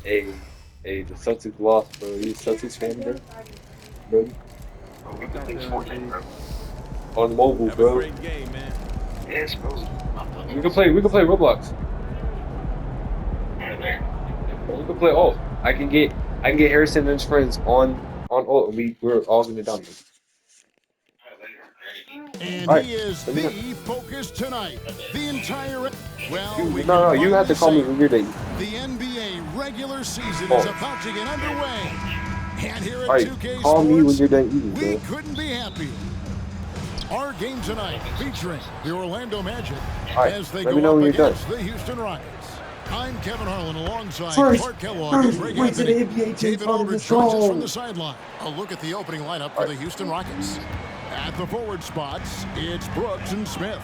Hey, hey, the Celtics lost, bro. You a Celtics fan, bro? Bro, Look out there, MB. on mobile, Have a bro. great game, man. We can play Roblox. We can play Alt. I can get Harrison and his friends on Alt, and we're all gonna dominate. And All right, he is let me the know. focus tonight. The entire, well, No, we can no, you have finally to call me say when you're done. the NBA regular season is Oh, about to get underway. And here all at right, 2K call me when Sports, you're done eating, we bro. couldn't be happier. Our game tonight featuring the Orlando Magic All right, as they let me go know up when you're done. against the Houston Rockets. I'm Kevin Harlan alongside First, Clark Kellogg and Greg wait to Anthony. the NBA, James David Harden, Aldridge let's joins us from the go. sideline. A look at the opening lineup for All the right, Houston Rockets. At the forward spots, it's Brooks and Smith.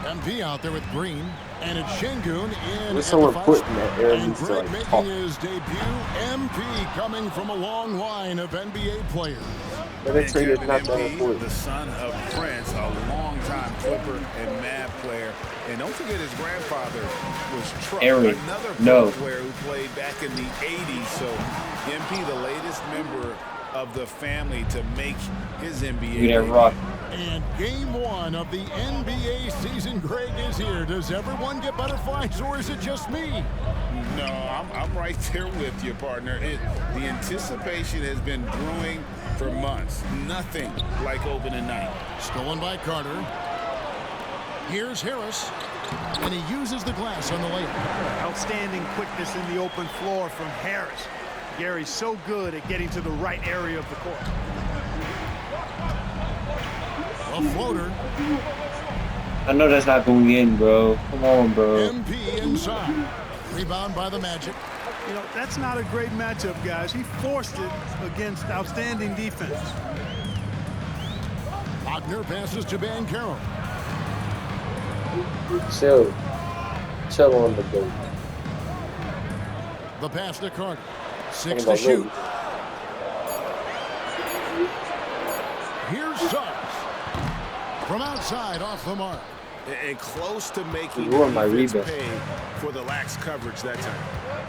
MP out there with Green, and it's Şengün in there's at the someone 5 put in spot. that area And needs to Greg like making talk. his debut, MP coming from a long line of NBA players. But that And trade is Kevin not that MP, important. the son of Prince, a longtime Clipper and Mavs player. And don't forget his grandfather was Truck, Aaron, another pro no. player who played back in the 80s. So MP, the latest member of the family to make his NBA You that debut. rock. And game one of the NBA season, Greg, is here. Does everyone get butterflies, or is it just me? No, I'm right there with you, partner. The anticipation has been brewing for months. Nothing like opening night. Stolen by Carter. Here's Harris, and he uses the glass on the layup. Outstanding quickness in the open floor from Harris. Gary's so good at getting to the right area of the court. A floater. I know that's not going in, bro. Come on, bro. MP inside. Rebound by the Magic. You know, that's not a great matchup, guys. He forced it against outstanding defense. Wagner passes to Banchero. Chill. Chill on the boat. The pass to Carter. Talking 6 to about shoot. Willie. Here's Suggs. From outside, off the mark. And close to making You the ruined my defense rebound. pay for the lax coverage that time.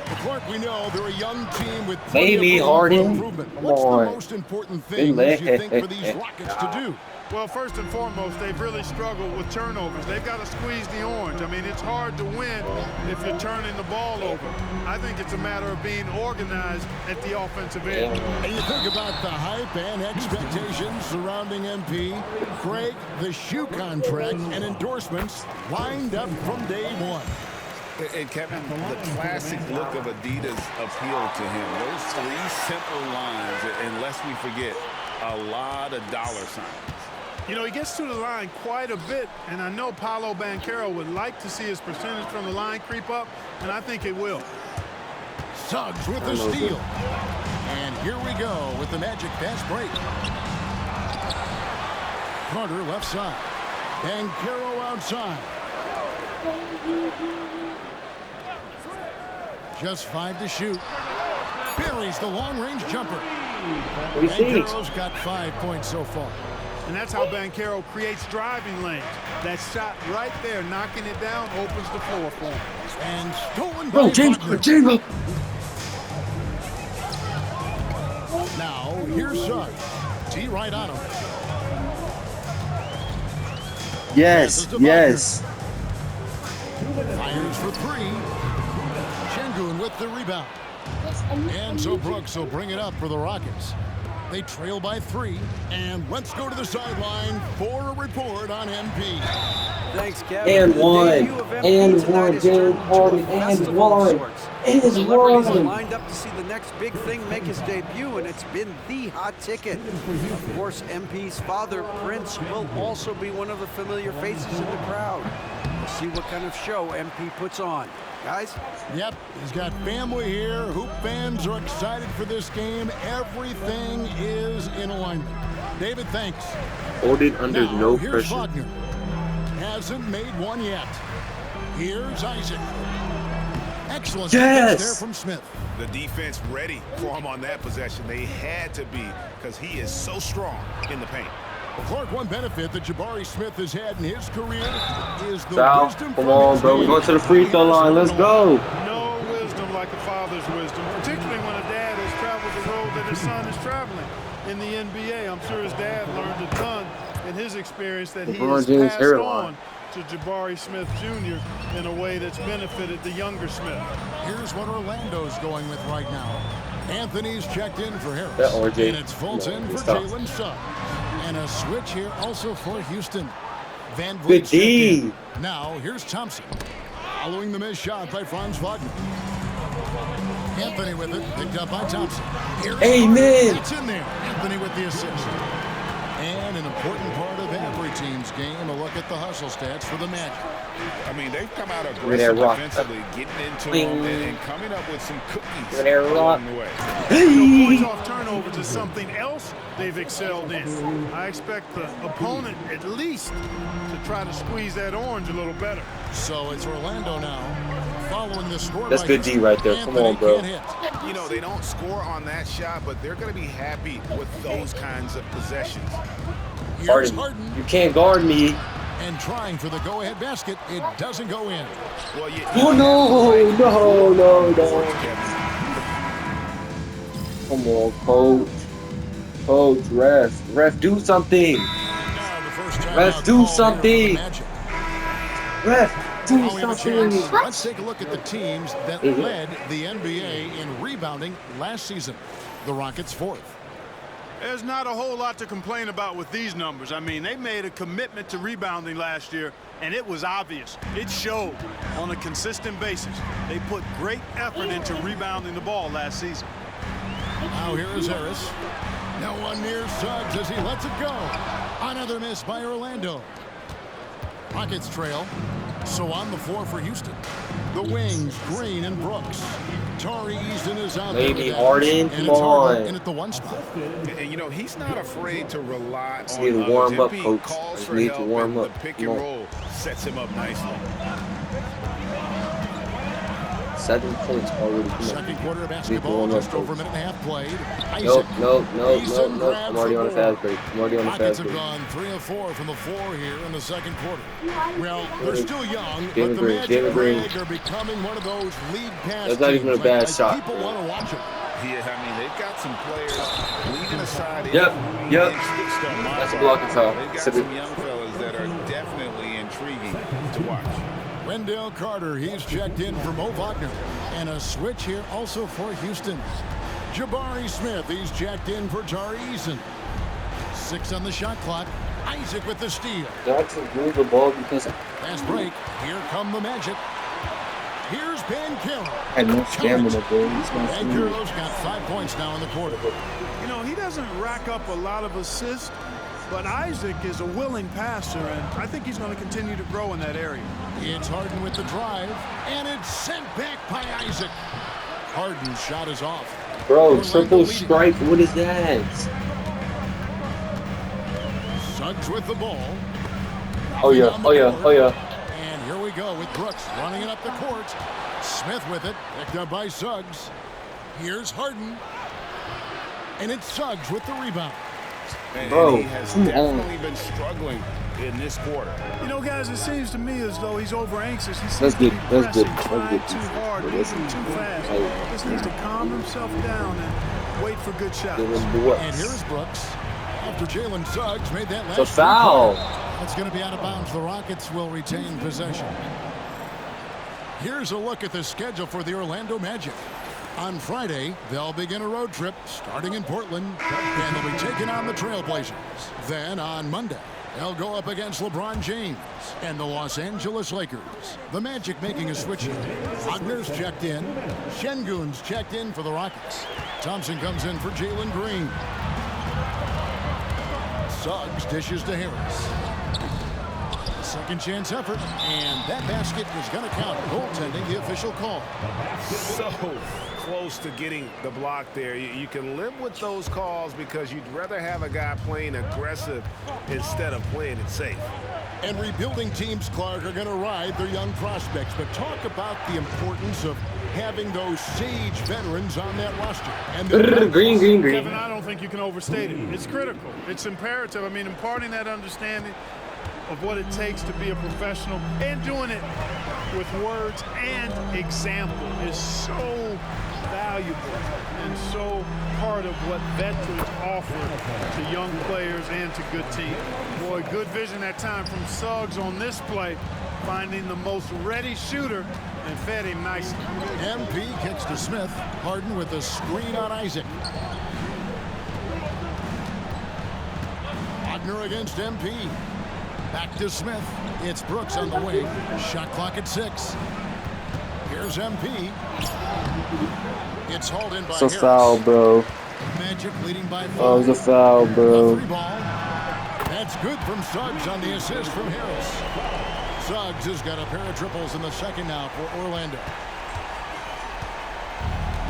Well, Clark, we know they're a young team with Maybe plenty of room for Harden. improvement. Come What's on. the most important Been things you lit. think for these Rockets to do? Well, first and foremost, they've really struggled with turnovers. They've got to squeeze the orange. I mean, it's hard to win if you're turning the ball over. I think it's a matter of being organized at the offensive end. And you think about the hype and expectations surrounding MP, Craig, the shoe contract and endorsements lined up from day one. And Kevin, the classic look of Adidas appealed to him. Those three simple lines, and lest we forget, a lot of dollar signs. You know, he gets to the line quite a bit, and I know Paolo Banchero would like to see his percentage from the line creep up, and I think it will. Suggs with the steal. And here we go with the Magic fast break. Carter left side. Banchero outside. Just 5 to shoot. Buries the long-range jumper. Banchero's got 5 points so far. And that's how Banchero creates driving lanes. That shot right there, knocking it down, opens the floor for him. And stolen Bro, by James, Wagner. James. Now, here's Suggs. T right on him. Yes, yes. Fires for 3. Şengün with the rebound. And so Brooks will bring it up for the Rockets. They trail by 3, and let's go to the sideline for a report on MP. Thanks, Kevin. And The one, debut of MP and tonight one, has James turned into a Harden, and festival of one, sorts. and Celebrities are one. lined up to see the next big thing make his debut, and it's been the hot ticket. Of course, MP's father, Prince, will also be one of the familiar faces in the crowd. We'll see what kind of show MP puts on. Guys? Yep, he's got family here. Hoop fans are excited for this game. Everything is in alignment. David, thanks. Hold it under Now, no here's pressure. Wagner. Hasn't made one yet. Here's Isaac. Excellent Yes! catch there from Smith. The defense ready for him on that possession. They had to be because he is so strong in the paint. Clark, one benefit that Jabari Smith has had in his career is the Foul. wisdom Come from on, his bro. We're game. going to the free throw line. Let's go. No wisdom like a father's wisdom, particularly when a dad has traveled the road that his son is traveling in the NBA. I'm sure his dad learned a ton in his experience that he has James passed hairline. on to Jabari Smith Jr. in a way that's benefited the younger Smith. Here's what Orlando's going with right now. Anthony's checked in for Harris. That RJ. And it's Fulton for Stop. Jalen Suggs. And a switch here also for Houston. Van Good Vliet checked D. in. Now here's Thompson. Following the missed shot by Franz Wagner. Anthony with it, picked up by Thompson. Here's Amen. Harden. It's in there. Anthony with the assist. And an important part of every team's game, a look at the hustle stats for the Magic. I mean, they've come out that aggressive rock. offensively, getting into Bing. them and coming up with some cookies Give me that rock. along the way. Points off turnovers is something else they've excelled in. I expect the opponent at least to try to squeeze that orange a little better. So it's Orlando now, following the score. That's by good D right there. Come Anthony on, bro. can't hit. You know, they don't score on that shot, but they're going to be happy with those kinds of possessions. Here's Harden, Harden, you can't guard me. and trying for the go-ahead basket. It doesn't go in. Well, Oh, no. Come on, coach. Coach, ref, do something. Now the first time Let's out do call here for the something. Magic. Ref, do Now we have a something. chance. Let's take a look at the teams that Mhm. led the NBA in rebounding last season. The Rockets fourth. There's not a whole lot to complain about with these numbers. I mean, they made a commitment to rebounding last year, and it was obvious. It showed on a consistent basis. They put great effort into rebounding the ball last season. Now here is Harris. No one near Suggs as he lets it go. Another miss by Orlando. Rockets trail. So on the floor for Houston. The wings, Green and Brooks. Tari Eason is out there. Maybe with Harden, Adams, come and it's Harden on. in at the one spot. And, you know, he's not afraid to rely Just on need to others. warm If up, he coach. calls Just for need to help warm and up. the pick Come and on. roll sets him up nicely. 7 points already. Come on. Second quarter of Need to basketball, warm up, just over a coach. minute and a half played. Nope. Eason grabs I'm already the on the board. fast break. I'm already on the Rockets fast have break. gone 3 of 4 from the floor here in the second quarter. Well, they're still young, but David the Green, Magic David Green. Greg are becoming one of those lead pass That's not even a teams. bad Like, shot. People want to watch them. Yeah, I mean, they've got some players leaving aside. Yep. That's a blocking foul. They've got Cedric. some young fellas that are definitely intriguing to watch. Wendell Carter, he's checked in for Mo Wagner. And a switch here also for Houston. Jabari Smith, he's checked in for Tari Eason. 6 on the shot clock. Isaac with the steal. Got to move the ball because Fast break. Here come the Magic. Here's Ben Carroll. I had no stamina, bro. He's not Ben smooth. Carroll's got 5 points now in the quarter. You know, he doesn't rack up a lot of assists, but Isaac is a willing passer, and I think he's going to continue to grow in that area. It's Harden with the drive, and it's sent back by Isaac. Harden's shot is off. Bro, triple strike. What is that? Suggs with the ball. Oh yeah, On the oh yeah, board. oh yeah. And here we go with Brooks running it up the court. Smith with it, picked up by Suggs. Here's Harden. And it's Suggs with the rebound. And Bro, he has come on. definitely been struggling in this quarter. You know, guys, it seems to me as though he's over anxious. He seems That's to good. be That's good. pressing, That's trying good. too hard, That's moving too fast. good. Just needs to calm himself down and wait for good shots. And here's Brooks. After Jalen Suggs made that last It's a foul. That's going to be out of bounds. The Rockets will retain possession. Here's a look at the schedule for the Orlando Magic. On Friday, they'll begin a road trip starting in Portland, and they'll be taking on the Trailblazers. Then on Monday, they'll go up against LeBron James and the Los Angeles Lakers. The Magic making a switch here. Wagner's checked in. Şengün's checked in for the Rockets. Thompson comes in for Jalen Green. Suggs dishes to Harris. Second chance effort, and that basket is going to count. Goaltending, the official call. So close to getting the block there. You can live with those calls because you'd rather have a guy playing aggressive instead of playing it safe. And rebuilding teams, Clark, are going to ride their young prospects. But talk about the importance of having those sage veterans on that roster. And Green. Kevin, I don't think you can overstate it. It's critical. It's imperative. I mean, imparting that understanding of what it takes to be a professional and doing it with words and example is so valuable and so part of what veterans offer to young players and to good teams. Boy, good vision that time from Suggs on this play, finding the most ready shooter and fed him nicely. MP kicks to Smith. Harden with the screen on Isaac. Wagner against MP. Back to Smith. It's Brooks on the wing. Shot clock at 6. Here's MP. It's hauled in by It's a Harris. foul, bro. Magic leading by 4. Oh, it's a foul, The bro. 3 ball. That's good from Suggs on the assist from Harris. Suggs has got a pair of triples in the second now for Orlando.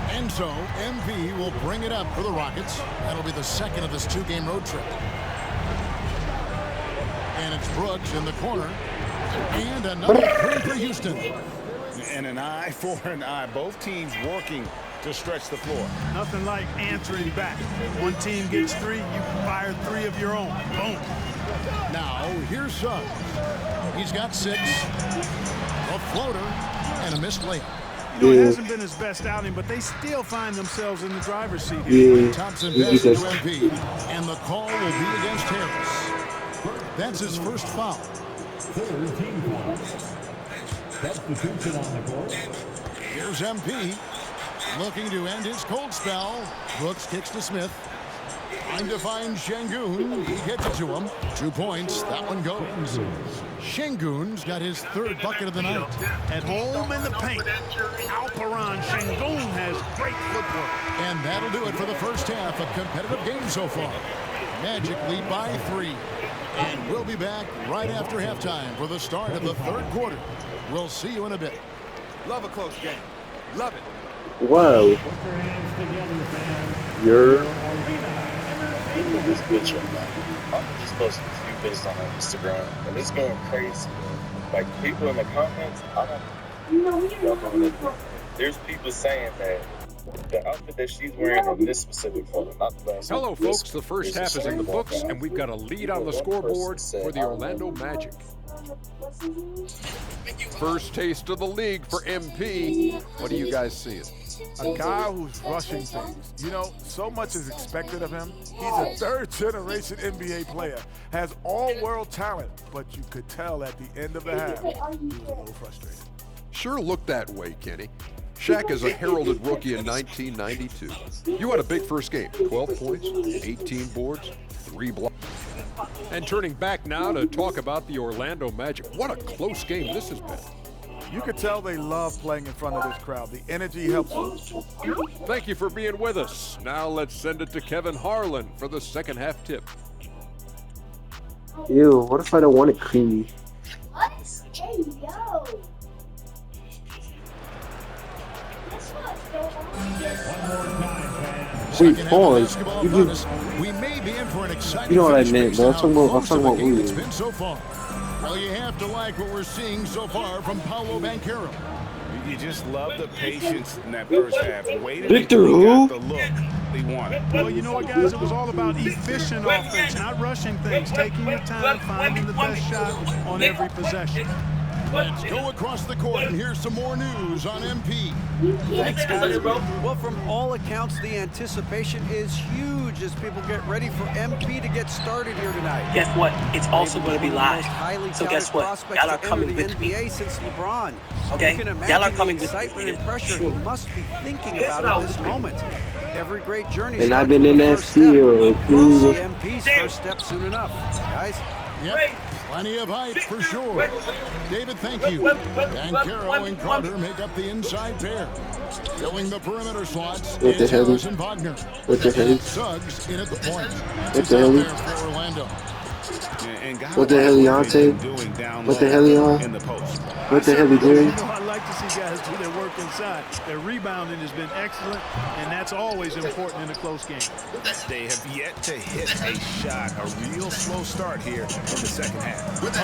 And so MP will bring it up for the Rockets. That'll be the second of this 2-game road trip. And it's Brooks in the corner. And another 3 for Houston. And an eye for an eye. Both teams working to stretch the floor. Nothing like answering back. One team gets 3, you fire 3 of your own. Boom. Now here's Suggs. He's got 6. A floater and a missed layup. You know, it hasn't been his best outing, but they still find themselves in the driver's seat here. Yeah. Thompson passes to MP, and the call will be against Harris. That's his first foul. 13 points. Substitution on the court. Here's MP, looking to end his cold spell. Brooks kicks to Smith. Trying to find Şengün. He gets it to him. 2 points. That one goes. Şengün's got his 3rd bucket of the night. At home in the paint, Alperen Şengün has great footwork. And that'll do it for the first half. A competitive game so far. Magic lead by 3. And we'll be back right after halftime for the start of the 3rd quarter. We'll see you in a bit. Love a close game. Love it. Whoa. Put your hands together, fans. You're this bitch right now. I'm just posting a few bits on Instagram, and it's going crazy. Like, people in the comments, there's people saying that the outfit that she's wearing in this specific photo, not the last Hello, one, folks. this The first one, half is in the books, and we've got a lead on the scoreboard for the Orlando Magic. First taste of the league for MP. What are you guys seeing? A guy who's rushing things. You know, so much is expected of him. He's a third-generation NBA player, has all-world talent, but you could tell at the end of the half, he was a little frustrated. Sure looked that way, Kenny. Shaq is a heralded rookie in 1992. You had a big first game. 12 points, 18 boards, 3 blocks. And turning back now to talk about the Orlando Magic. What a close game this has been. You could tell they love playing in front of this crowd. The energy helps them. Thank you for being with us. Now let's send it to Kevin Harlan for the second half tip. Ew, what if I don't want it creamy? What? Hey, yo. Guess what? Wait, pause. You do, We may be in for an exciting you know what I finish meant, based bro. on I'm how talking close of a about game it's Louis. been so far. Well, you have to like what we're seeing so far from Paolo Banchero. You just love the patience in that first half. Waited Victor until he who? got the look he wanted. Well, you know what, guys? It was all about efficient offense, not rushing things, taking your time, finding the best shot on every possession. Let's go across the court, and here's some more news on MP. Thanks, guys. Well, from all accounts, the anticipation is huge as people get ready for MP to get started here tonight. Guess what? It's also going to be live. So So guess what? Y'all are coming the with me. NBA since LeBron. Okay? You can Y'all are imagine the coming with excitement me. and pressure he must be thinking about at this moment. Every great journey. And I've starts been with in the that first step. field. We'll see MP's first step soon enough, guys. Yep, plenty of height for sure. David, thank you. Banchero and Carter make up the inside pair. Filling the perimeter slots What the is hell? Harris and Wagner. What the hell? Suggs in at the point. What the hell? There for Orlando. And guys What the hell, like Leonte? they've been doing down What the low hell, y'all? in the post. What the hell, Jerry? You know, I like like to see guys do their work inside. Their rebounding has been excellent, and that's always important in a close game. They have yet to hit a shot. A real slow start here in the second half. What the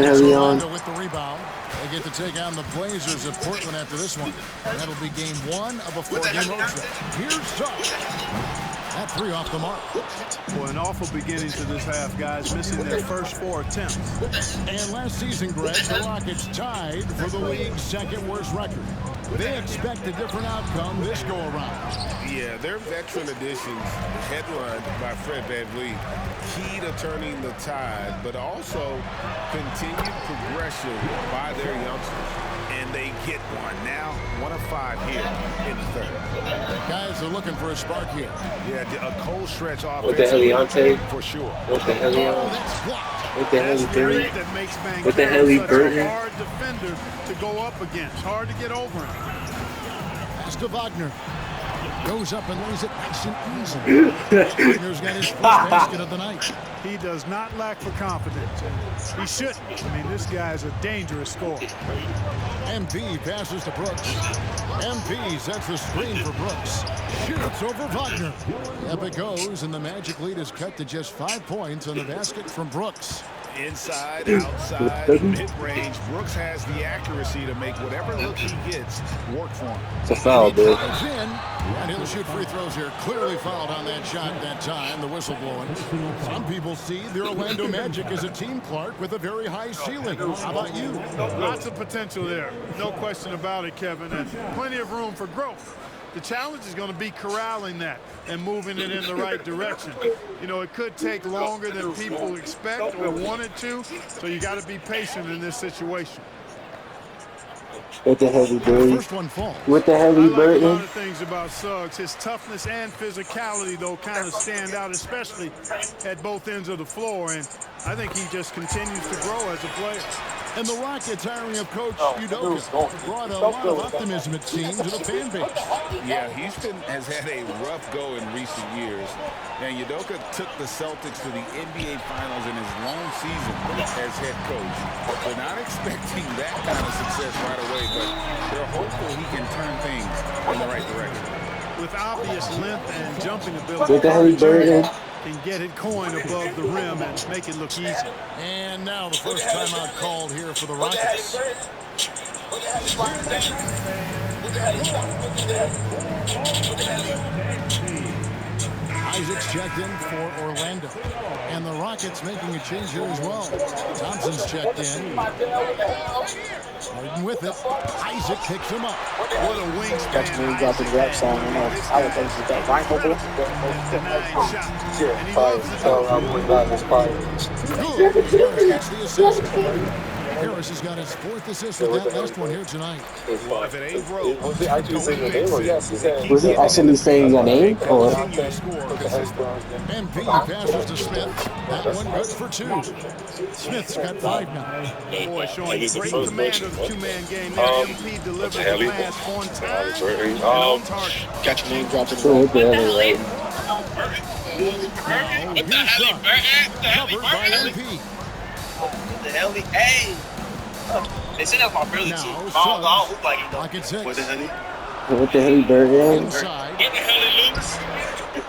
hell, Leon? With the rebound. They get to take on the Blazers of Portland after this one. That'll be game 1 of a 4-game road trip. Here's Suggs. That 3 off the mark. Boy, an awful beginning to this half, guys, missing their first 4 attempts. And last season, Greg, the Rockets tied for the league's 2nd worst record. They expect a different outcome this go-around. Yeah, their veteran additions, headlined by Fred VanVleet, key to turning the tide, but also continued progression by their youngsters. And they get one now, 1 of 5 here in the third. Guys are looking for a spark here. Yeah, a cold stretch offense. What the hell, Leonte? For sure. What the hell, Leon? What the hell, Burton? That makes Van What the hell, Burton? hard defender to go up against. Hard to get over him. Pass to Wagner. Goes up and lays it nice and easy. Wagner's got his first basket of the night. He does not lack for confidence. He shouldn't. I mean, this guy is a dangerous scorer. MP passes to Brooks. MP sets the screen for Brooks. Shoots over Wagner. Up it goes, and the Magic lead is cut to just 5 points on the basket from Brooks. Inside, outside, mid-range, Brooks has the accuracy to make whatever look he gets work for him. It's a foul, dude. And he'll shoot free throws here. Clearly fouled on that shot that time, the whistle blowing. Some people see the Orlando Magic as a team, Clark, with a very high ceiling. How about you? Lots of potential there. No question about it, Kevin. And plenty of room for growth. The challenge is going to be corralling that and moving it in the right direction. You know, it could take longer than people expect or wanted to, so you got to be patient in this situation. What the hell, Burton? First one falls. What the hell, I like a Burton? lot of things about Suggs. His toughness and physicality, though, kind of stand out, especially at both ends of the floor. And I think he just continues to grow as a player. And the Rockets hiring of Coach Udoka brought a lot of optimism, it seems, to the fan base. Yeah, Houston has had a rough go in recent years. And Udoka took the Celtics to the NBA Finals in his lone season as head coach. They're not expecting that kind of success right away, but they're hopeful he can turn things in the right direction. With obvious length and jumping ability, What the hell, Burton? can get it coin above the rim and make it look easy. And now the first timeout called here for the Rockets. Isaac's checked in for Orlando. And the Rockets making a change here as well. Thompson's checked in. Harden with it. Isaac picks him up. What a wingspan. That's when he got the rap song. I would think he's that right over. Yeah, fire. So I'm putting out his fire. Good. Gets the assist. Harris has got his 4th assist with that last one here tonight. Well, if it ain't broke, Was he actually saying your name? Or yes, was he actually saying your name? Or MP passes to Smith. That one good for 2. Smith's got 5 now. Boy, showing great command of the two-man game. That MP delivered the pass on time and on target. Got your name dropped in the what the hell, right? What the hell, covered by MP. The hell, hey! They said that my brother too. I don't look like it though. Pocket 6. What the hell? What the hell, Burton? Inside. Get the hell, Luke.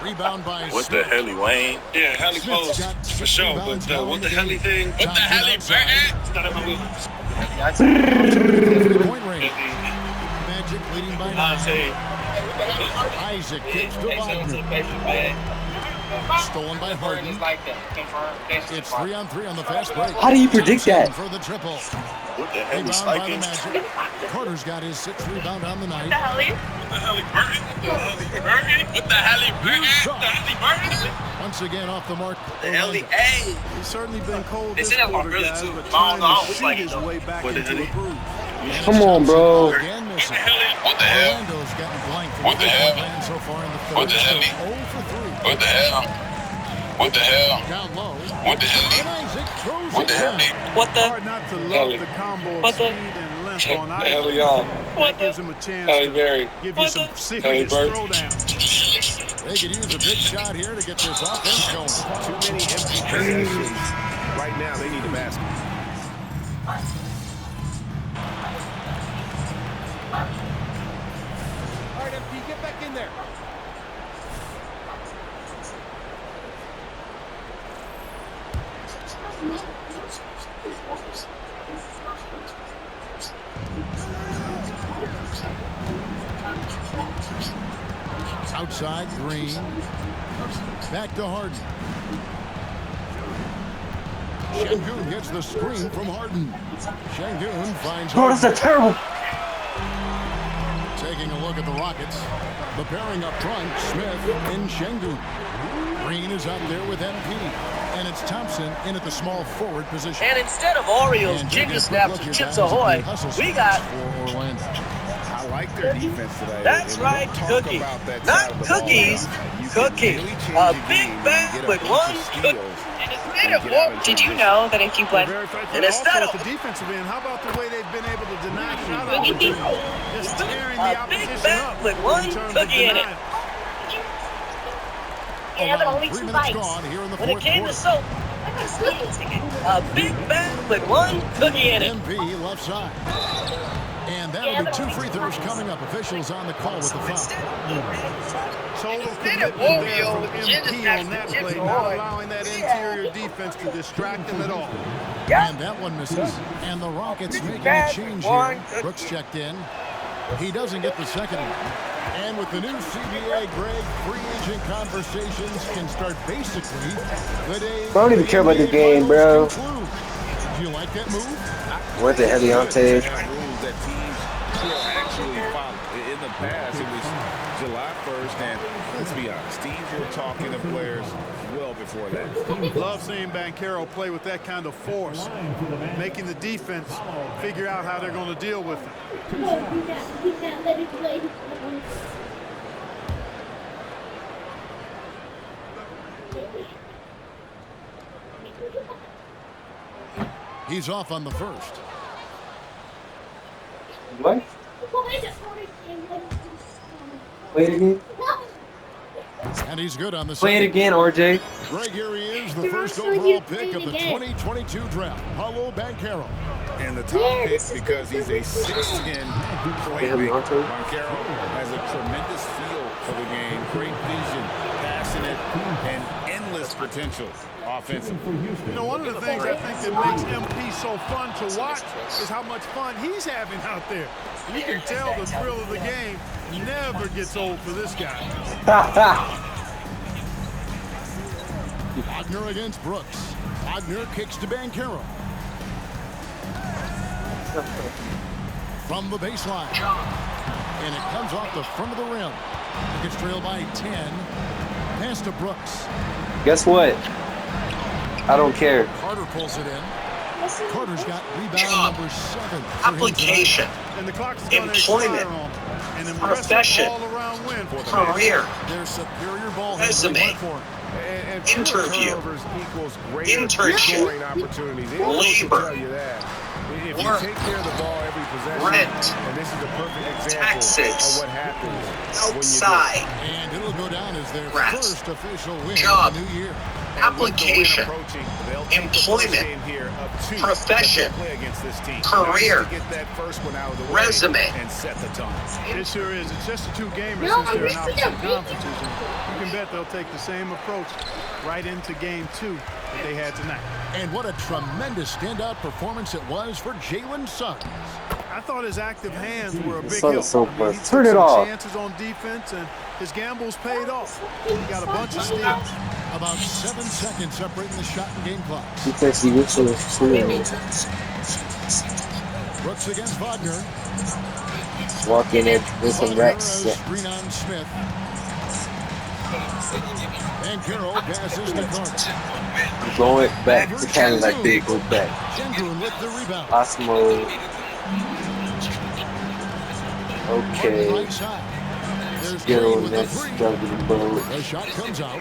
Rebound by What the hell, Wayne? Yeah, Halley Smith's post got for 6 sure. rebounds But now what in the Halley thing? game. What the Halley, Thompson Burton? Not in my book. Point range. Magic leading by 9. Isaac kicks to Wagner. Stolen by Harden. It's 3-on-3 on the fast break. How do you predict that? For the triple. What the hell is Rebound by the spiking? Magic. Carter's got his 6th rebound on the night. What the Halley Burton? What the Halley Burton? What the Halley Burton? Once again off the mark. The hell, hey! He's certainly been cold They this said that my quarter, brother guys, too. but I trying don't to look see like it his though. way back What the into hell? a groove. Come on, bro. Again missing. What the hell? Orlando's gotten blank from What the hell? land so far in the third. What the hell? 0 for 3. What the hell? What the hell? Down low. What the hell? And Isaac throws What it the hell? down. What the? Hard not to love Halley. the combo of What the- speed and length on The hell, Isaac. y'all? That gives him a chance Halley to Berry. give you some Halley serious Bird. throwdown. They could use a big shot here to get this offense going. too many empty possessions. Right now, they need a basket. in there. Outside, Green. Back to Harden. Şengün gets the screen from Harden. Şengün finds Bro, that's a terrible. Taking a look at the Rockets. The pairing up front, Smith and Şengün. Green is out there with MP. And it's Thompson in at the small forward position. And instead of Oreos, Ginger Snaps, and Chips Ahoy, we got... For Orlando. I like their defense today. That's right, Cookie. Not cookies, Cookie. A big bag with one cookie. Did you know that if you blend And instead of the defensive end, how about the way they've been able to deny shot opportunities? Just tearing the a big opposition bag up with one in terms of cookie in it. denial. Yeah, but only 3 2 minutes bites. gone here in the When it fourth came to quarter. soap, a big bag with one cookie in it. MP left side. And that'll be 2 free throws coming up. Officials on the call with the foul. Total commitment there from MP on that play, not allowing that interior defense to distract him at all. And that one misses. And the Rockets making a change here. Brooks checked in. He doesn't get the second one. And with the new CBA, Greg, free agent conversations can start basically the day. I don't even care about the game, bro. Do you like that move? What the hell, Deontay? Rules that teams will actually follow. In the past, it was July 1st, and let's be honest, teams were talking to players well before that. Love seeing Banchero play with that kind of force, making the defense figure out how they're going to deal with it. You can't let it play. He's off on the first. What? Play it again. And he's good on the Play it second. again, RJ. Greg, here he is, the first overall pick of the 2022 draft, Paulo Banchero. And the top pick because he's a 6'10" playmaker. Banchero has a tremendous feel for the game, great vision, passionate, and endless potential offensively. You know, one of the things I think that makes MP so fun to watch is how much fun he's having out there. You can tell the thrill of the game never gets old for this guy. Wagner against Brooks. Wagner kicks to Banchero. From the baseline. And it comes off the front of the rim. It gets trailed by 10. Pass to Brooks. Guess what? I don't care. Carter pulls it in. Carter's got rebound number 7. Application. And the clock is going to expire on him. An impressive Profession. all-around win for the Career. Their superior ball Resume. for him. And Interview. turnovers equals greater Internship. scoring opportunities. Anyone can Labor. tell you that. If you Work. take care of the ball every possession, Rent. and this is a perfect example Taxes. of what happens Outside. And it'll go down as their Rest. first official win Job. of the new year. Application. Employment. Profession. Career. Resume. And set the tone. It sure is. It's just a 2 gamers No, since they're in I'm opposite missing a conferences. And you can bet they'll take the same approach right into game 2 that they had tonight. And what a tremendous standout performance it was for Jalen Suggs. I thought his active hands were a big sun help. is so I mean, bright. he took Turn it some off. chances on defense, and his gambles paid off. He got a bunch of steals. About 7 seconds separating the shot and game clock. Because he gets to Brooks against Wagner. walk in it with some Wagner racks. has screen on Smith. And Carroll passes to Carter. Going back to kind of like they go back. Şengün with the rebound. Osmo. Okay. Right side. There's Get Green on with the that three. struggling boat. The shot comes out.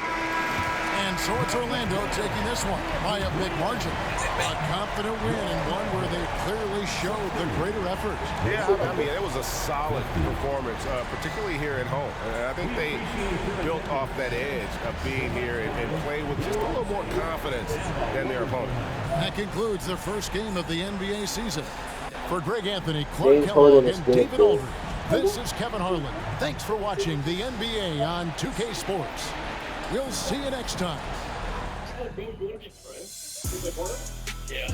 And so it's Orlando taking this one by a big margin. A confident win and one where they clearly showed the greater effort. Yeah, I mean, it was a solid performance, particularly here at home. And I think they built off that edge of being here and played with just a little more confidence than their opponent. That concludes the first game of the NBA season. For Greg Anthony, Clark James Kellogg, Harden is and good, David too. Aldridge, This is Kevin Harlan. Thanks for watching the NBA on 2K Sports. We'll see you next time. Yeah.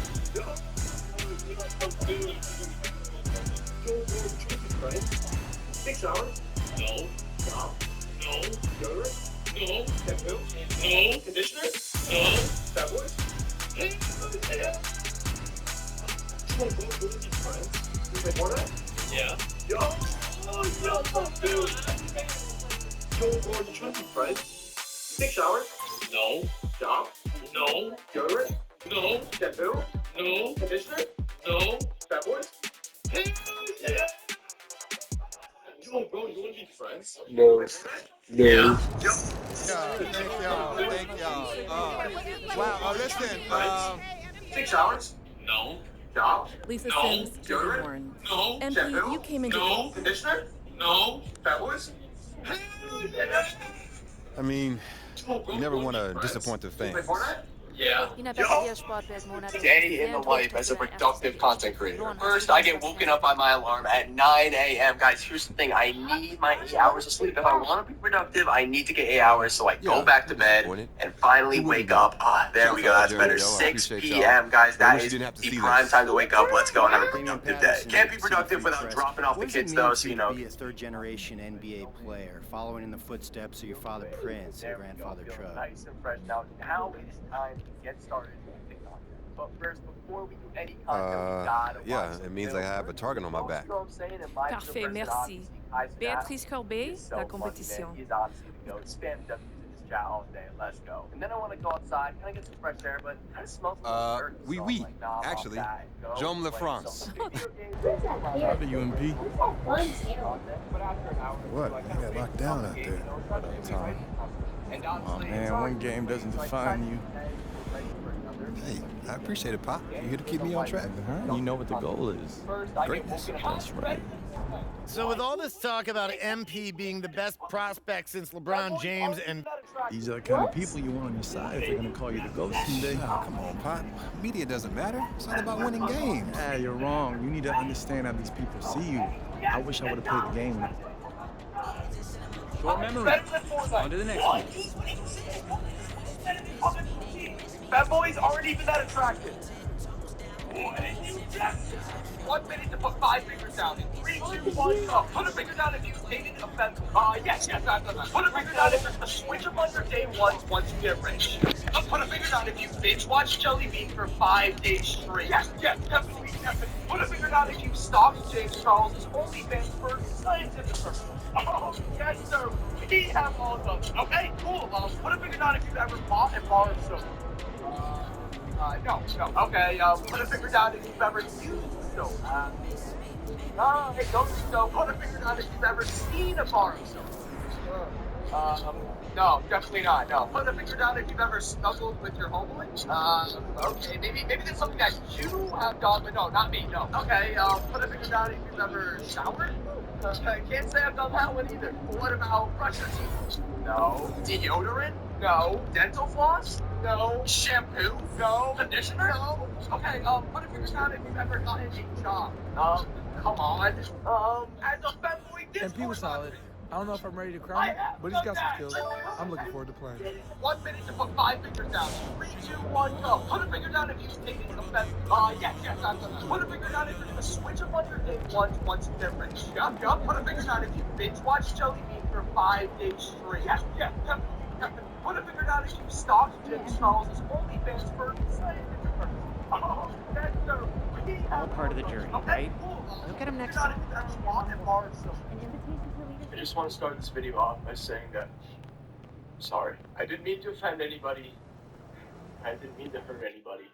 6 hours? No. No. No. Deodorant? No. Shampoo? No. Conditioner? No. Fat boys? Yeah. Yeah. Yo. Oh, yo, dude. Joe Gordon Trinity friends. 6 hours? No. Job? No. Deodorant? No. Shampoo? No. Conditioner? No. Fat boys? Yeah. Yo, bro, you wanna be friends? No. Yeah. Thank y'all. Wow, listen. 6 hours? No. Job? Lisa No. Sims, Deodorant? Horn. No. MP, Shampoo? you came into No. Conditioner? No. Fat boys? Yeah. I mean, you never want to disappoint the fans. Yeah. Day in the life as a productive content creator. First, I get woken up by my alarm at 9 a.m. Guys, here's the thing. I need my 8 hours of sleep. If I want to be productive, I need to get 8 hours. So I go back to bed and finally wake up. There we go. That's better. 6 p.m. Guys, that is the prime time to wake up. Let's go and have a productive day. Can't be productive without dropping off the kids, though, so you know. Be a third-generation NBA player, following in the footsteps of your father Prince and grandfather Truck. Nice and fresh. Now it is time to get started. But first, before we do any content, we gotta yeah, it means I have a target on my back. Parfait, merci. Béatrice Corbet, la compétition. He's obviously the goat. Spam W's in his chat all day. Let's go. And then I want to go outside, kind of get some fresh air, but it kind of smells like dirt. Oui, oui. Actually, Jean La France. How do you, MP? What? You got locked down out there. Tom. Oh, man, one game doesn't define you. Hey, I appreciate it, Pop. You're here to keep me on track. You know what the goal is. Greatness. That's right. So with all this talk about MP being the best prospect since LeBron James and... These are the kind of people you want on your side if they're going to call you the GOAT someday. Oh, come on, Pop. Media doesn't matter. It's all about winning games. Ah, you're wrong. You need to understand how these people see you. I wish I would have played the game. Short memory. On to the next one. Fat boys aren't even that attractive. 1 minute to put 5 fingers down. In 3, 2, 1, go. Put a finger down if you've dated a fat. Yes, I've done that. Put a finger down if there's a switch up on your day once you get rich. Put a finger down if you binge watch Jelly Bean for 5 days straight. Yes, definitely. Put a finger down if you stalked James Charles' OnlyFans for scientific purposes. Oh, yes, sir. We have all of those. Okay, cool. Put a finger down if you've ever bought and borrowed soap. No. Okay, put a finger down if you've ever used soap. Hey, don't use soap. Put a finger down if you've ever seen a bar of soap. No, definitely not. No. Put a finger down if you've ever snuggled with your homeboy. Okay, maybe that's something that you have done, but no, not me. No. Okay, put a finger down if you've ever showered. I can't say I've done that one either. What about brush your teeth? No. Deodorant? No. Dental floss? No. Shampoo? No. Conditioner? No. Okay, put a finger down if you've ever gotten a job. Come on. As a fanboy, this MP was solid. I don't know if I'm ready to cry, but he's got some skills. I'm looking forward to playing. 1 minute to put 5 fingers down. 3, 2, 1, go. Put a finger down if you've taken a fence. Yes, I've done that. Put a finger down if you're gonna switch up on your day once you get rich. Yup. Put a finger down if you binge watch Jelly Bean for 5 days straight. Yes, definitely. Put a finger down if you stalked James Charles' OnlyFans for scientific purposes. Oh, that's so. All part of the journey, right? Look at him next time. I just want to start this video off by saying that I'm sorry. I didn't mean to offend anybody. I didn't mean to hurt anybody.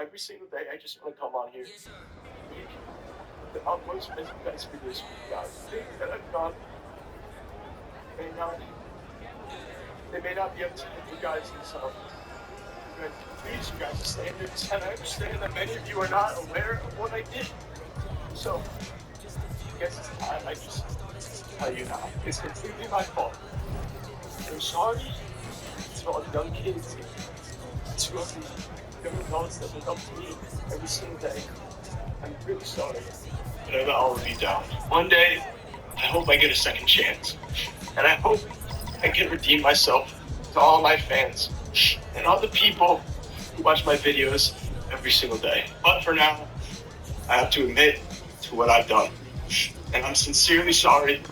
Every single day, I just want to come on here. The utmost best for this guys. Things that I've done they may not be up to you guys themselves. But please, you guys, standards, and I understand that many of you are not aware of what I did. So, I guess it's time I just tell you now. It's completely my fault. I'm sorry to all the young kids, to all the young adults that look up to me every single day. I'm really sorry, but I got all of you down. One day, I hope I get a second chance. And I hope I can redeem myself to all my fans and all the people who watch my videos every single day. But for now, I have to admit to what I've done. And I'm sincerely sorry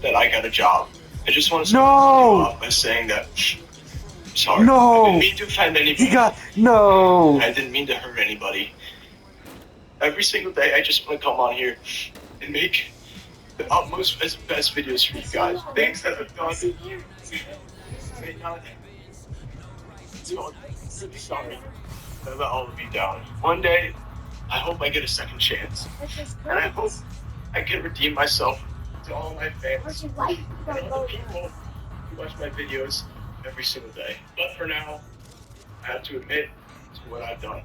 that I got a job. I just want to start this video off by saying that I'm sorry. I didn't mean to offend anybody. I didn't mean to hurt anybody. Every single day, I just want to come on here and make the utmost best videos for you guys. Things that I've done may not. So I'm really sorry that I let all of you down. One day, I hope I get a second chance. And I hope I can redeem myself to all my fans and all the people who watch my videos every single day. But for now, I have to admit to what I've done.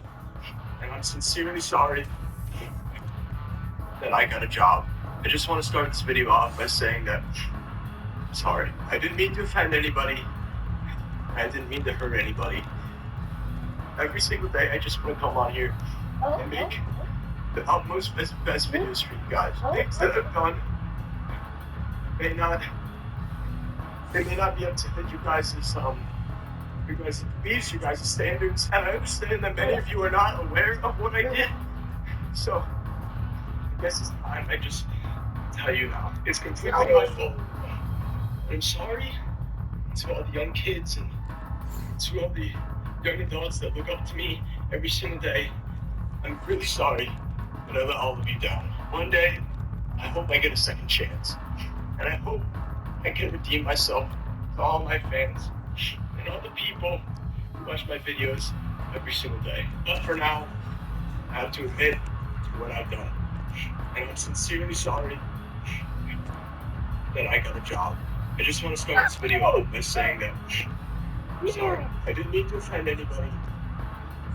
And I'm sincerely sorry that I got a job. I just want to start this video off by saying that I'm sorry. I didn't mean to offend anybody. I didn't mean to hurt anybody. Every single day, I just want to come on here and make the utmost best videos for you guys. Things that I've done may not be up to you guys' beliefs, you guys' standards, and I understand that many of you are not aware of what I did. So I guess it's time I just tell you now. It's completely my fault. I'm sorry to all the young kids and to all the young adults that look up to me every single day. I'm really sorry that I let all of you down. One day, I hope I get a second chance. And I hope I can redeem myself to all my fans and all the people who watch my videos every single day. But for now, I have to admit to what I've done. And I'm sincerely sorry that I got a job. I just want to start this video off by saying that I'm sorry. I didn't mean to offend anybody.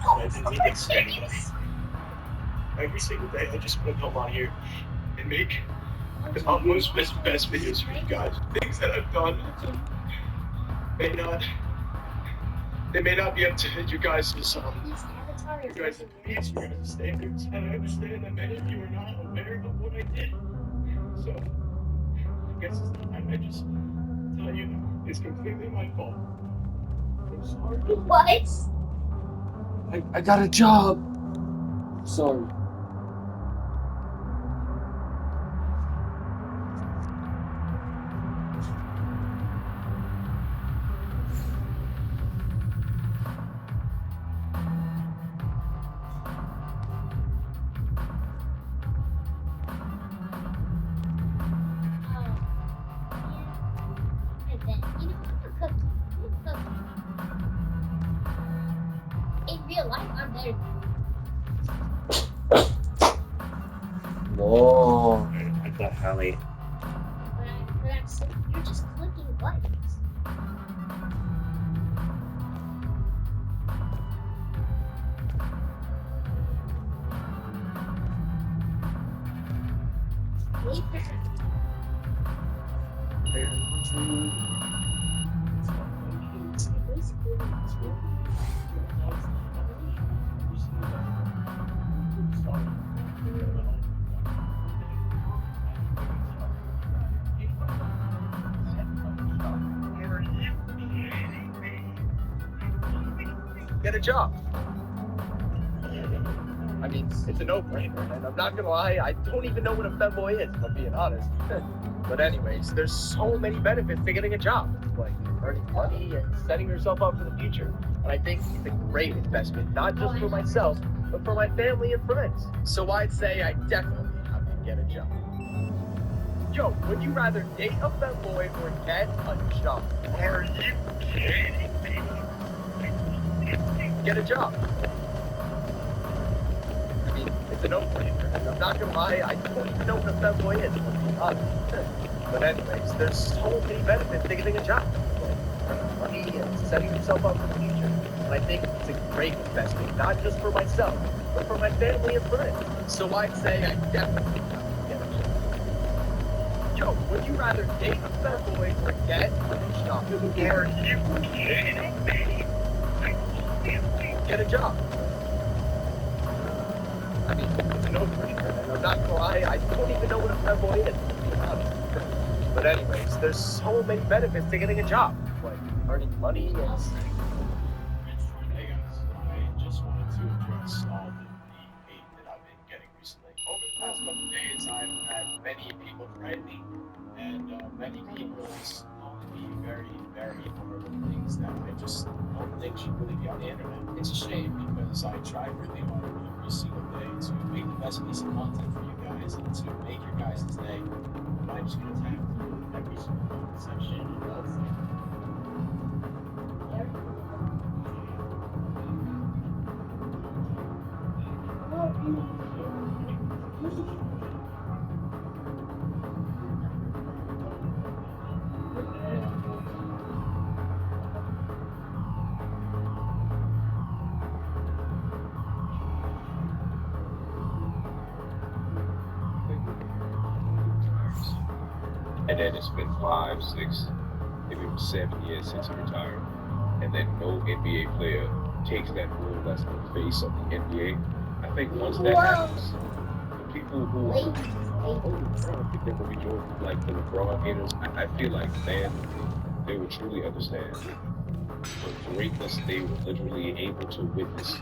I didn't mean to upset anybody. Every single day, I just want to come on here and make the utmost best videos for you guys. Things that I've done may not be up to you guys' beliefs, you guys' standards, and I understand that many of you are not aware of what I did. So I guess it's time I just tell you now. It's completely my fault. I'm sorry. What? I got a job. Sorry. In real life, I'm better. Whoa. What the hell? You're just clicking buttons. Get a job. I mean, it's a no-brainer, and I'm not gonna lie, I don't even know what a femboy is, if I'm being honest. But anyways, there's so many benefits to getting a job, like earning money and setting yourself up for the future. And I think it's a great investment, not just for myself, but for my family and friends. So I'd say I definitely have to get a job. Yo, would you rather date a femboy or get a job? Are you kidding me? Get a job. I mean, it's a no-brainer, and I'm not gonna lie, I don't even know what a femboy is, if I'm being honest. But anyways, there's so many benefits to getting a job, like earning money and setting yourself up for the future. And I think it's a great investment, not just for myself, but for my family and friends. So I'd say I definitely have to get a job. Yo, would you rather date a femboy or get a job? Are you kidding me? Get a job. I I mean, I know pretty good, and I'm not gonna lie, I don't even know what a femboy is, to be honest. But anyways, there's so many benefits to getting a job, like earning money and... Hey guys, I just wanted to address all the hate that I've been getting recently. Over the past couple of days, I've had many people threaten me, and many people calling me very, very horrible things that I just don't think should really be on the internet. It's a shame because I try really hard every single day to make the best piece of content for you guys and to make your guys' day. But I just get attacked every single comment section and all things. And then it's been 5, 6, maybe 7 years since he retired. And then no NBA player takes that role as the face of the NBA. I think once that happens, the people who are, I think that will be doing like the LeBron haters. I feel like, man, they will truly understand the greatness they were literally able to witness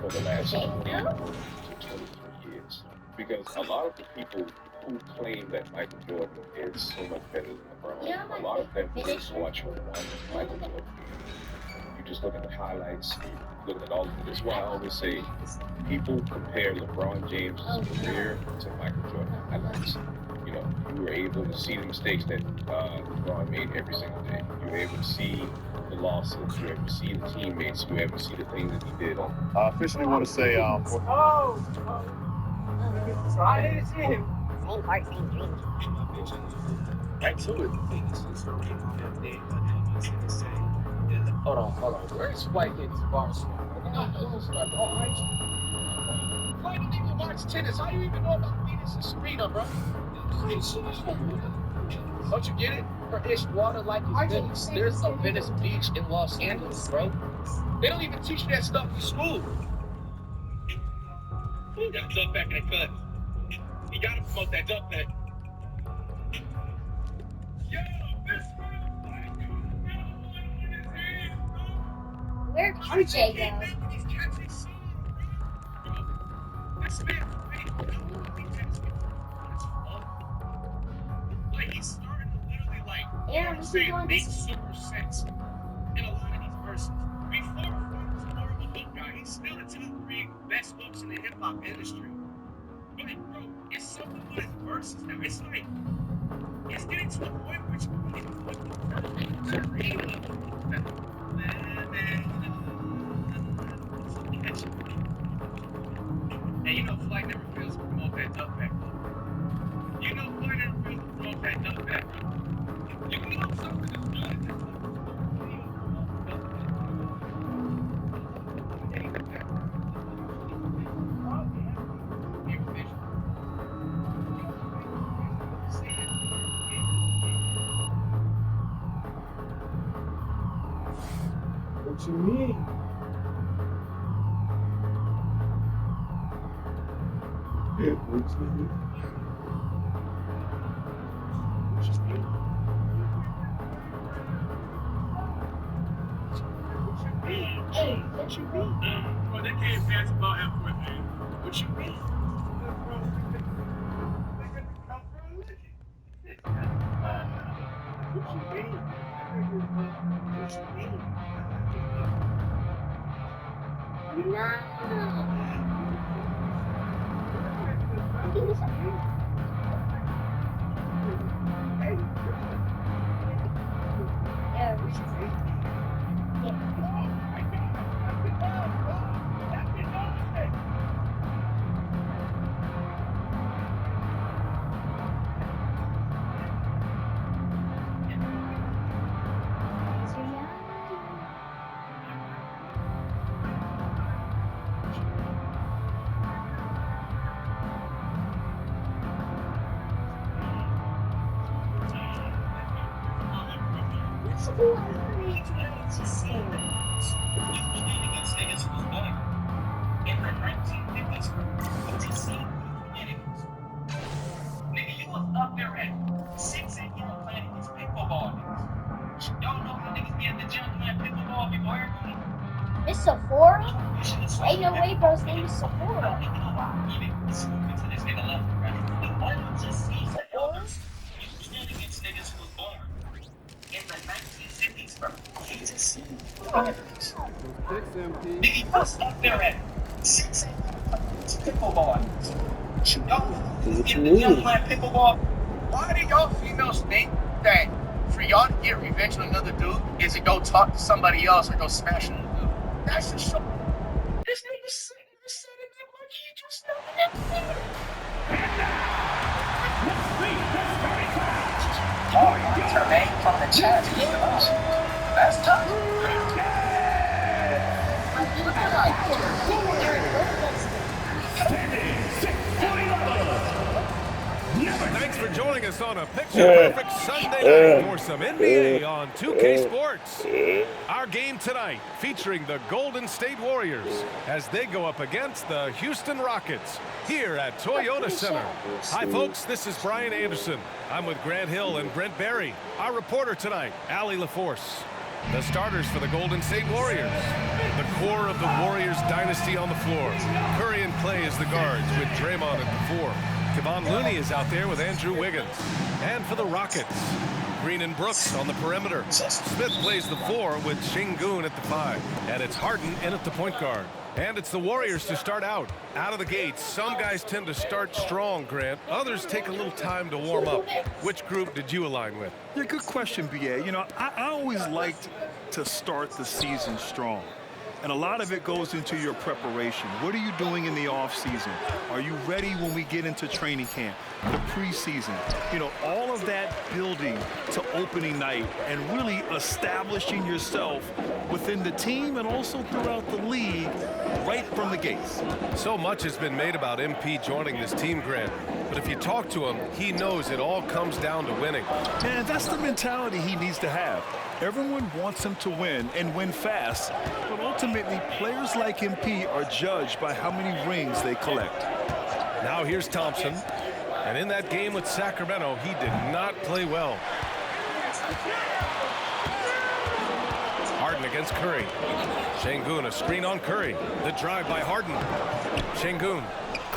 for the last 21 to 23 years. Because a lot of the people who claim that Michael Jordan is so much better than LeBron, a lot of them didn't watch one Michael Jordan game. You just look at the highlights, you look at all of it. That's why I always say people compare LeBron James' career to Michael Jordan highlights. You know, you were able to see the mistakes that LeBron made every single day. You were able to see the losses, you were able to see the teammates, you were able to see the things that he did. I officially want to say, I didn't see him. Same part, same dream. Right to it. Hold on. Where's White Kids Barstool? Why don't even watch tennis? How do you even know about Venus and Serena, bro? Don't you get it? It's water like it's Venice. There's a Venice Beach in Los Angeles, bro. They don't even teach you that stuff in school. You gotta jump back in that cut. You gotta promote that jump back. Where did RJ go? Like he's starting to literally Aaron, we should go on make this. super sense in a lot of these verses. Before Funk was more of a hook guy, he's still the top 3 best hooks in the hip hop industry. But bro, it's something about his verses now. It's like it's getting to a point where it's and you know Flight never fails to promote that duck back though. You know Flight never fails to promote that duck back. You know something is good. What you mean? What you mean? Hey, what you mean? Bro, they can't pass about halfway, man. What you mean? Sephora? Ain't no way bro's name is Sephora. Sephora? Why do y'all females think that for y'all to get revenge on another dude is to go talk to somebody else or go smash another dude? That's just so. This nigga said it like he just Termaine from the chat. That's tough. Thanks for joining us on a picture-perfect Sunday night for some NBA on 2K Sports. Our game tonight featuring the Golden State Warriors as they go up against the Houston Rockets here at Toyota Center. Hi, folks. This is Brian Anderson. I'm with Grant Hill and Brent Barry. Our reporter tonight, Allie LaForce. The starters for the Golden State Warriors. The core of the Warriors dynasty on the floor. Curry and Clay as the guards with Draymond at the 4. Kevon Looney is out there with Andrew Wiggins. And for the Rockets, Green and Brooks on the perimeter. Smith plays the 4 with Şengün at the 5. And it's Harden in at the point guard. And it's the Warriors to start out of the gates. Some guys tend to start strong, Grant. Others take a little time to warm up. Which group did you align with? Yeah, good question, BA. You know, I always liked to start the season strong. And a lot of it goes into your preparation. What are you doing in the offseason? Are you ready when we get into training camp, the preseason? You know, all of that building to opening night and really establishing yourself within the team and also throughout the league right from the gates. So much has been made about MP joining this team, Grant. But if you talk to him, he knows it all comes down to winning. And that's the mentality he needs to have. Everyone wants him to win and win fast, but ultimately players like MP are judged by how many rings they collect. Now here's Thompson, and in that game with Sacramento, he did not play well. Harden against Curry. Şengün, a screen on Curry. The drive by Harden. Şengün.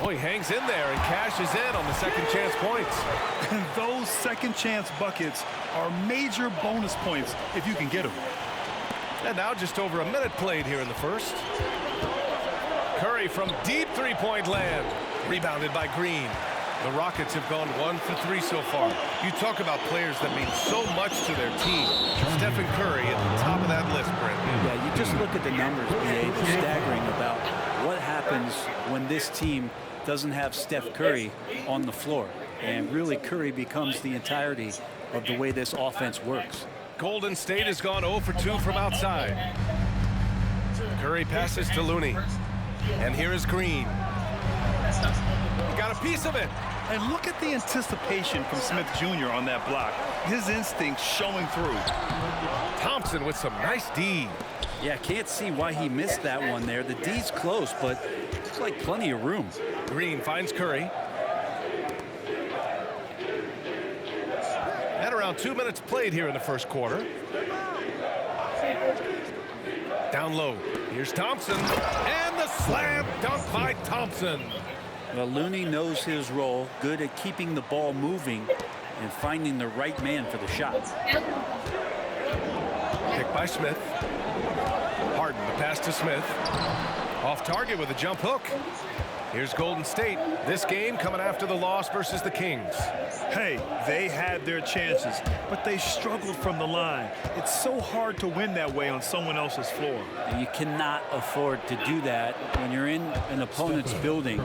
Oh, he hangs in there and cashes in on the second chance points. And those second chance buckets are major bonus points if you can get them. And now just over a minute played here in the first. Curry from deep three-point land. Rebounded by Green. The Rockets have gone 1 for 3 so far. You talk about players that mean so much to their team. Stephen Curry at the top of that list, Brent. Yeah, you just look at the numbers, BA. It's staggering about what happens when this team doesn't have Steph Curry on the floor. And really, Curry becomes the entirety of the way this offense works. Golden State has gone 0 for 2 from outside. Curry passes to Looney. And here is Green. He got a piece of it. And look at the anticipation from Smith Jr. on that block. His instinct showing through. Thompson with some nice D. Yeah, can't see why he missed that one there. The D's close, but it's like plenty of room. Green finds Curry. And around 2 minutes played here in the first quarter. Down low. Here's Thompson. And the slam dunk by Thompson. Well, Looney knows his role, good at keeping the ball moving and finding the right man for the shot. Pick by Smith. Harden, the pass to Smith. Off target with a jump hook. Here's Golden State. This game coming after the loss versus the Kings. Hey, they had their chances, but they struggled from the line. It's so hard to win that way on someone else's floor. And you cannot afford to do that when you're in an opponent's building.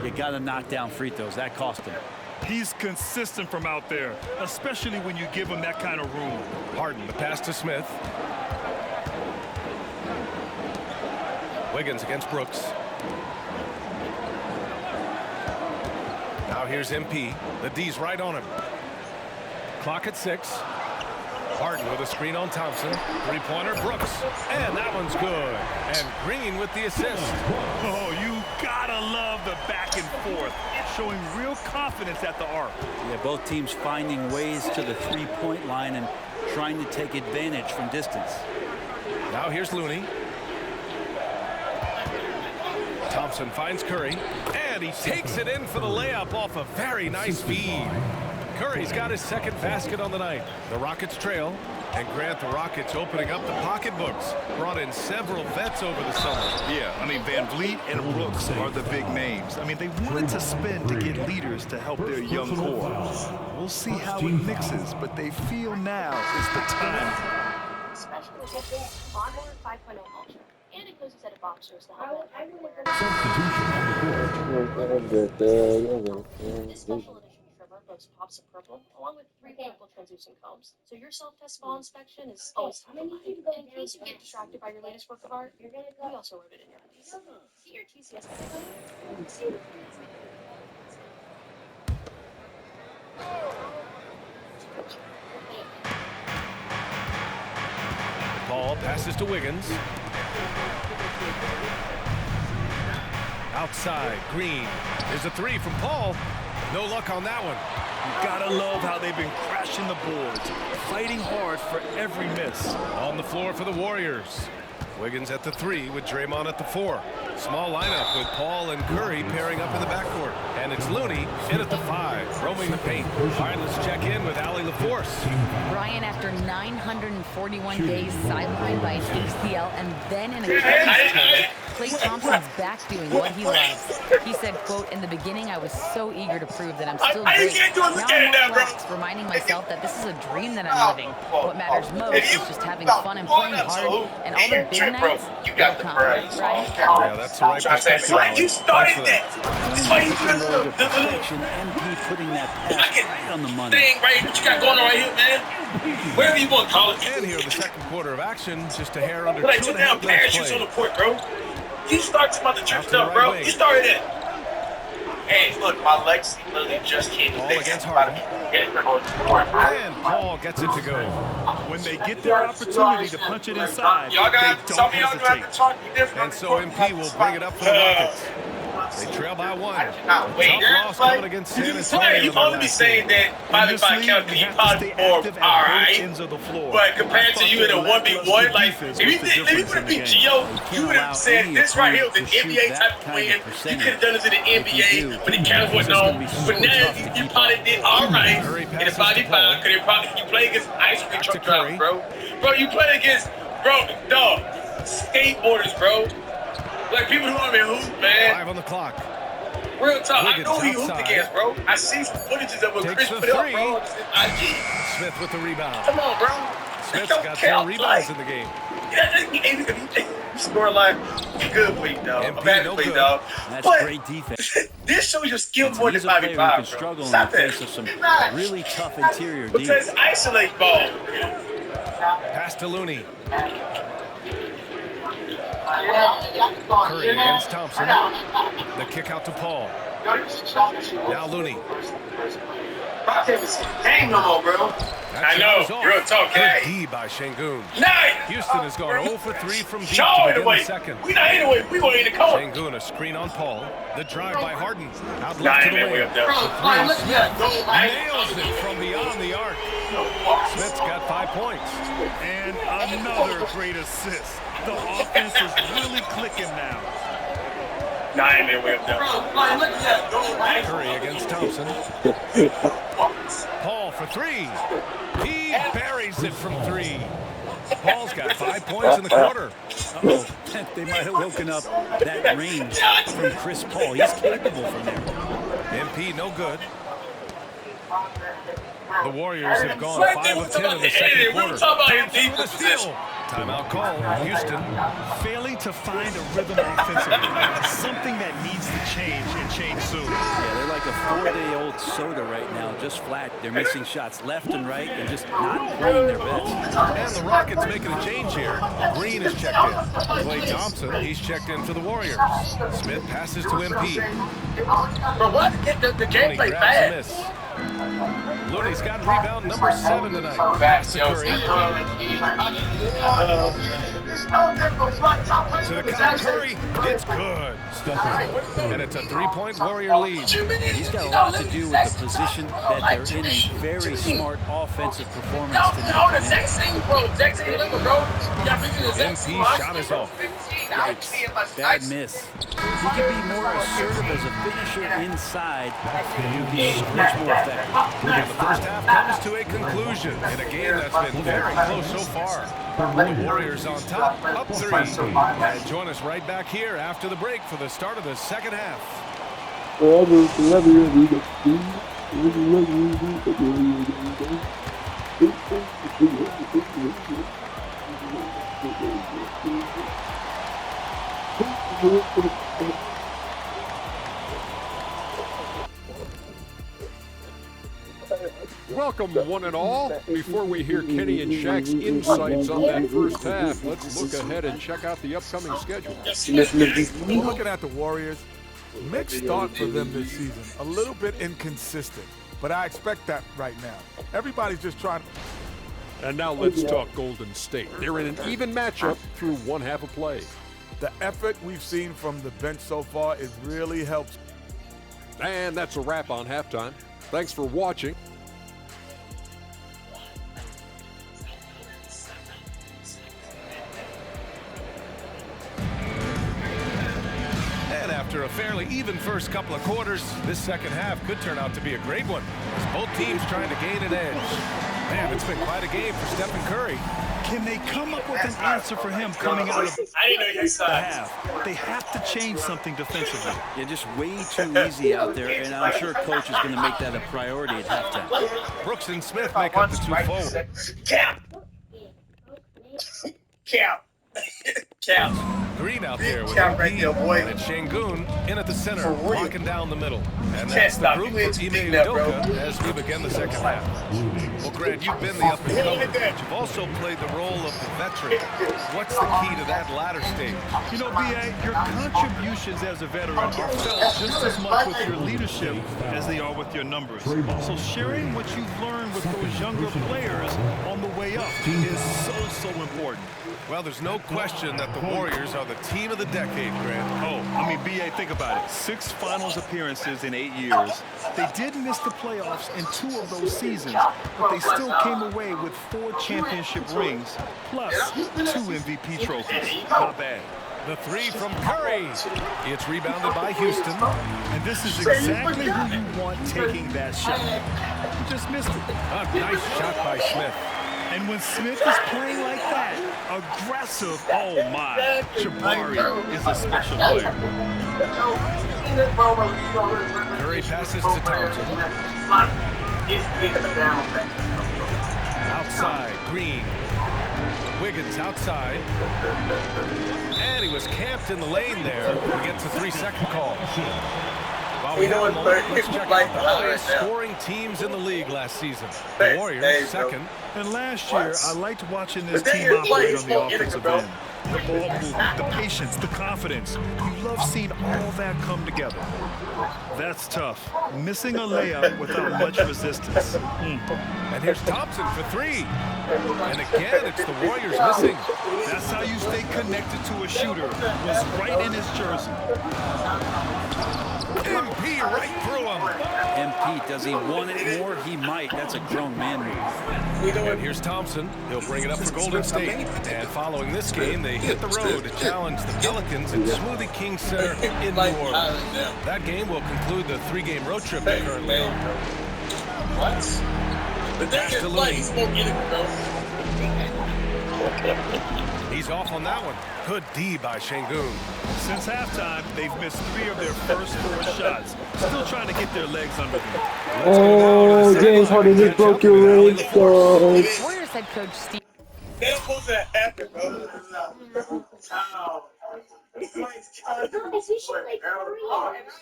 You got to knock down free throws. That cost him. He's consistent from out there, especially when you give him that kind of room. Harden, the pass to Smith. Wiggins against Brooks. Now here's MP. The D's right on him. Clock at 6. Harden with a screen on Thompson. Three-pointer, Brooks. And that one's good. And Green with the assist. Oh, you gotta love the back and forth. Showing real confidence at the arc. Yeah, both teams finding ways to the three-point line and trying to take advantage from distance. Now here's Looney. Thompson finds Curry, and he takes it in for the layup off a very nice feed. Curry's got his second basket on the night. The Rockets trail, and Grant, the Rockets opening up the pocketbooks. Brought in several vets over the summer. Yeah, I mean, Van Vliet and Brooks are the big names. I mean, they wanted to spend to get leaders to help their young core. We'll see how it mixes, but they feel now is the time. Especially with the Lawnmower 5.0 Ultra. And it goes instead of boxers to help it everywhere. This special edition trimmer boasts pops of purple, along with 3 chemical translucent combs. So your self-test fall inspection is always top of mind. In case you get distracted by your latest work of art, we also wrote it in your undies. See your TCS today. Paul passes to Wiggins. Outside, Green. There's a 3 from Paul. No luck on that one. You gotta love how they've been crashing the boards, fighting hard for every miss. On the floor for the Warriors. Wiggins at the 3 with Draymond at the 4. Small lineup with Paul and Curry pairing up in the backcourt. And it's Looney in at the 5, roaming the paint. All right, let's check in with Allie LaForce. Brian, after 941 days sidelined by an ACL and then an Achilles tear, Klay Thompson's back doing what he loves. He said, quote, "In the beginning, I was so eager to prove that I'm still great. Now I'm more relaxed, reminding myself that this is a dream that I'm living. What matters most is just having fun and playing hard, and all the big nights will come." Right? Yeah, that's the right perspective. You started that. That's why you the perfection, MP putting that pass right on the money. thing right what you got going on right here, man. Whatever you want to call it. And here in the second quarter of action, just a hair under Like 2.5 down minutes parachutes on played. the court, bro. You start about the trip stuff, bro. You started it. Hey, look, my legs literally just came. Ball against Harden. And Paul gets it to go. When they get their opportunity to punch it inside, y'all got they some don't of y'all got hesitate. to talk different. And so MP will bring it up for the Rockets. They trail by 1. Wait, Tough loss coming against San Antonio. you only be saying that probably by count he probably more alright. But compared to you in a 1v1, like if you would have beat Gio, you would have said this right here was an NBA type of win. You could have done this in the NBA, but the cameras wasn't on. But now you probably did alright in the 5v5 because you play against ice cream truck drivers, bro. Bro, you play against dog skateboarders, bro. Like people who want to hoop, man. 5 on the clock. Real talk. Wiggins I know he hooped outside. against, bro. I see some footages of when Takes Chris the put it up, 3. bro. IG. Smith with the rebound. Come on, bro. Smith's Don't got count, 4 rebounds in the game. Score line. Good for you, dog. MP, Bad no for you, good. dog. That's But great defense. this shows your skill And more than he's a player who can 5v5, bro. struggle in Stop the that. face of some really tough interior Because defense. isolate ball. Pass to Looney. Curry against Thompson. The kick out to Paul. Now Looney. Ain't no more, bro. I know. Real talk, Good D by Şengün. Nice. Houston has gone 0 for 3 from deep Show to it begin away. the second. We not anyway. We want in the corner. Şengün, a screen on Paul. The drive by Harden. Out Nah, left to ain't the that way wing. up there. The 3 Smith nails it from beyond the arc. Smith's got 5 points. And another great assist. The offense is really clicking now. Nah, ain't that way up there. Curry against Thompson. Paul for 3. He buries it from 3. Paul's got 5 points in the quarter. Uh-oh. They might have woken up that range from Chris Paul. He's capable from there. MP no good. The Warriors have gone 5 of 10 in the second quarter. Thompson with a steal. Timeout call. Houston. Failing to find a rhythm offensively. Something that needs to change and change soon. Yeah, they're like a 4-day-old soda right now, just flat. They're missing shots left and right and just not playing their best. And the Rockets making a change here. Green is checked in. Klay Thompson, he's checked in for the Warriors. Smith passes to MP. Bro, what? The Looney gameplay grabs a bad. miss. Looney's got rebound number 7 tonight. Pass to Curry. To the count, Curry. It's good. And it's a 3-point Warrior lead. He's got a lot to do with the position that they're in. A very smart offensive performance tonight. No, the exact same, bro. Exact same level, bro. MP shot is off. Yikes. Bad miss. He could be more assertive as a finisher inside and be much more effective. And the first half comes to a conclusion in a game that's been very close so far. The Warriors on top, up 3. And join us right back here after the break for the start of the second half. Welcome, one and all. Before we hear Kenny and Shaq's insights on that first half, let's look ahead and check out the upcoming schedule. Looking at the Warriors, mixed start for them this season. A little bit inconsistent, but I expect that right now. Everybody's just trying to... And now let's talk Golden State. They're in an even matchup through one half of play. The effort we've seen from the bench so far, it really helps. And that's a wrap on halftime. Thanks for watching. And after a fairly even first couple of quarters, this second half could turn out to be a great one, as both teams trying to gain an edge. Man, it's been quite a game for Stephen Curry. Can they come up with an answer for him coming out of the half? They have to change something defensively. Yeah, just way too easy out there, and I'm sure coach is going to make that a priority at halftime. Brooks and Smith make up the 2 forward. Cap. Green out there with Cap MP, right there, boy. and it's Şengün in at the center, For real. walking down the middle. And Can't that's the stop. group You ain't for Ime speaking that, bro. Udoka as we begin the second half. Well, Grant, you've been the up-and-comer, but you've also played the role of the veteran. What's the key to that latter stage? You know, B.A., your contributions as a veteran are felt just as much with your leadership as they are with your numbers. So sharing what you've learned with those younger players on the way up is so important. Well, there's no question that the Warriors are the team of the decade, Grant. Oh, I mean, B.A., think about it. 6 finals appearances in 8 years. They did miss the playoffs in 2 of those seasons, but they still came away with 4 championship rings, plus 2 MVP trophies. Not bad. The 3 from Curry. It's rebounded by Houston. And this is exactly who you want taking that shot. You just missed it. A nice shot by Smith. And when Smith is playing like that, aggressive, oh my, Jabari is a special player. Curry passes to Thompson. Outside, Green. Wiggins outside. And he was camped in the lane there. He gets a 3-second call. While we have a moment, let's check out the highest scoring teams in the league last season. The Warriors, second. And last year, I liked watching this team operate on the offensive end. The ball movement, the patience, the confidence. You love seeing all that come together. That's tough. Missing a layup without much resistance. And here's Thompson for 3. And again, it's the Warriors missing. That's how you stay connected to a shooter. Was right in his jersey. MP right through him. MP, does he want it more? He might. That's a grown man move. And here's Thompson. He'll bring it up for Golden State. And following this game, they hit the road to challenge the Pelicans at Smoothie King Center in New Orleans. That game will conclude the 3-game road trip they're currently on. What? But then he's like, he's gonna get it, bro. He's off on that one. Good D by Şengün. Since halftime, they've missed 3 of their first 4 shots. Still trying to get their legs under them. Oh, James Harden just broke your legs. Warriors head coach Steve. That's supposed to happen, bro.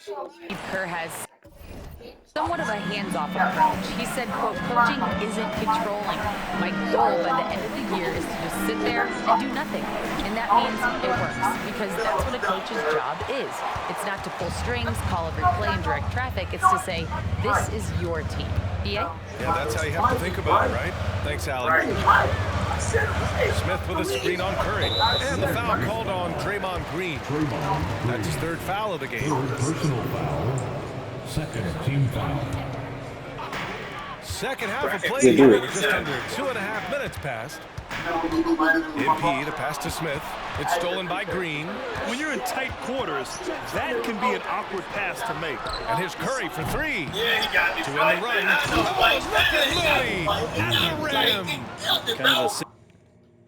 Steve Kerr has somewhat of a hands-off approach. He said, quote, coaching isn't controlling. My goal by the end of the year is to just sit there and do nothing. And that means it works, because that's what a coach's job is. It's not to pull strings, call every play, and direct traffic. It's to say, this is your team. EA? Yeah, that's how you have to think about it, right? Thanks, Alan. Smith with a screen on Curry. And the foul called on Draymond Green. That's his 3rd foul of the game. Personal foul. Second team foul. Second half of play here. Just under 2.5 minutes passed. MP, the pass to Smith. It's stolen by Green. When you're in tight quarters, that can be an awkward pass to make. And here's Curry for three. To end the run. Oh, look at Louis at the rim. Kind of a